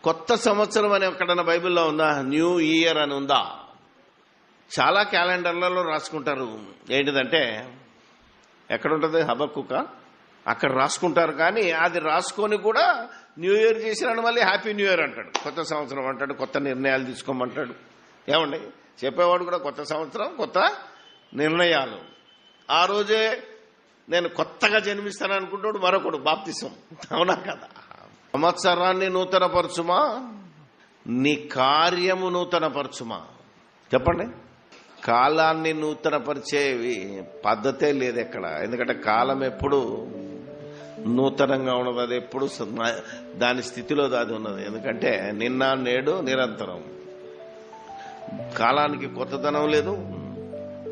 కొత్త సంవత్సరం అని ఎక్కడన్నా బైబిల్లో ఉందా? న్యూ ఇయర్ అని ఉందా? చాలా క్యాలెండర్లలో రాసుకుంటారు. ఏంటిదంటే ఎక్కడుంటుంది? హబక్కుక అక్కడ రాసుకుంటారు. కానీ అది రాసుకొని కూడా న్యూ ఇయర్ చేసినాడు, మళ్ళీ హ్యాపీ న్యూ ఇయర్ అంటాడు, కొత్త సంవత్సరం అంటాడు, కొత్త నిర్ణయాలు తీసుకోమంటాడు. ఏమండి చెప్పేవాడు కూడా కొత్త సంవత్సరం కొత్త నిర్ణయాలు. ఆ రోజే నేను కొత్తగా జన్మిస్తాను అనుకుంటాడు మరొకడు, బాప్తిసం. అవునా కదా? సంవత్సరాన్ని నూతనపరచుమా, నీ కార్యము నూతనపరచుమా. చెప్పండి. కాలాన్ని నూతనపరిచే పద్ధతే లేదు ఎక్కడ. ఎందుకంటే కాలం ఎప్పుడు నూతనంగా ఉన్నది, అది ఎప్పుడు దాని స్థితిలో అది ఉన్నది. ఎందుకంటే నిన్న నేడు నిరంతరం. కాలానికి కొత్తదనం లేదు,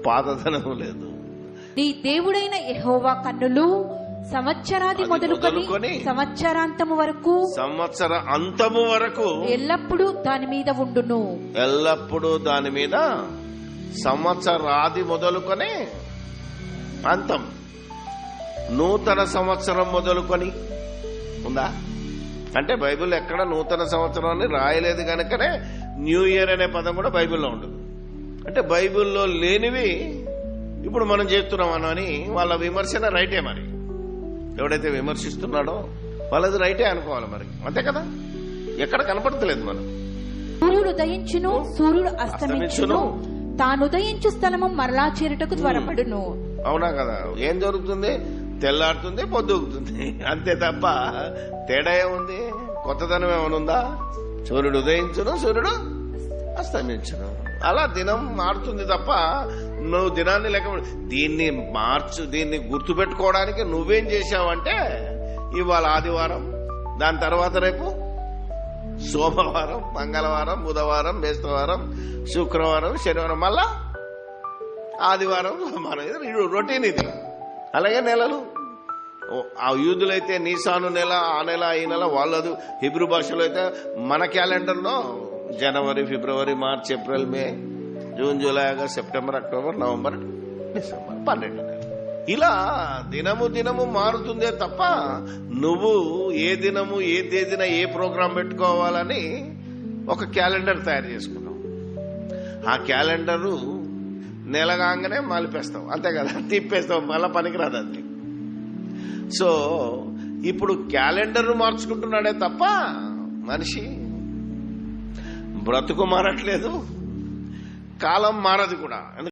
పాతదనం లేదు. నీ దేవుడైన యెహోవా కన్నులు సంవత్సరాది మొదలుకొని సంవత్సరాంతము వరకు, సంవత్సర అంతము వరకు ఎల్లప్పుడూ దాని మీద ఉండును. ఎల్లప్పుడూ దాని మీద, సంవత్సరాది మొదలుకొని అంతం. నూతన సంవత్సరం మొదలుకొని ఉందా అంటే బైబిల్ ఎక్కడ నూతన సంవత్సరం అని రాయలేదు కనుకనే న్యూ ఇయర్ అనే పదం కూడా బైబిల్లో ఉండదు. అంటే బైబిల్లో లేనివి ఇప్పుడు మనం చేస్తున్నాం అని వాళ్ళ విమర్శన రైటే. మరి ఎవడైతే విమర్శిస్తున్నాడో వాళ్ళది రైటే అనుకోవాలి. మరి అంతే కదా, ఎక్కడ కనపడతలేదు. మనం సూర్యుడు ఉదయించును, సూర్యుడు అస్తమించును, తాను ఉదయించు స్థలము మరలా చేరుటకు త్వరపడును. అవునా కదా? ఏం జరుగుతుంది? తెల్లారుతుంది, పొద్దుగుతుంది, అంతే తప్ప తేడా ఏముంది? కొత్తదనం ఏమనుందా? సూర్యుడు ఉదయించును, సూర్యుడు అస్తమించును, అలా దినం మారుతుంది తప్ప నువ్వు దినాన్ని లెక్క దీన్ని గుర్తుపెట్టుకోవడానికి నువ్వేం చేశావంటే ఇవాళ ఆదివారం, దాని తర్వాత రేపు సోమవారం, మంగళవారం, బుధవారం, బేస్తవారం, శుక్రవారం, శనివారం, మళ్ళా ఆదివారం, సోమవారం. ఇది రొటీన్. ఇది అలాగే నెలలు. ఆ యూదులైతే నీసాను నెల, ఆ నెల, ఈ నెల వాళ్ళదు. హిబ్రూ భాషలో అయితే మన క్యాలెండర్లో జనవరి, ఫిబ్రవరి, March, April, May, June, July, August, September, October, November, December, 12 నెలలు. ఇలా దినము దినము మారుతుందే తప్ప నువ్వు ఏ దినము ఏ తేదీన ఏ ప్రోగ్రాం పెట్టుకోవాలని ఒక క్యాలెండర్ తయారు చేసుకున్నావు. ఆ క్యాలెండరు నెలగానే మాలిపేస్తావు, అంతే కదా, తిప్పేస్తావు, మళ్ళా పనికిరాదు అది. సో ఇప్పుడు క్యాలెండర్ మార్చుకుంటున్నాడే తప్ప మనిషి బ్రతుకు మారట్లేదు, కాలం మారదు కూడా.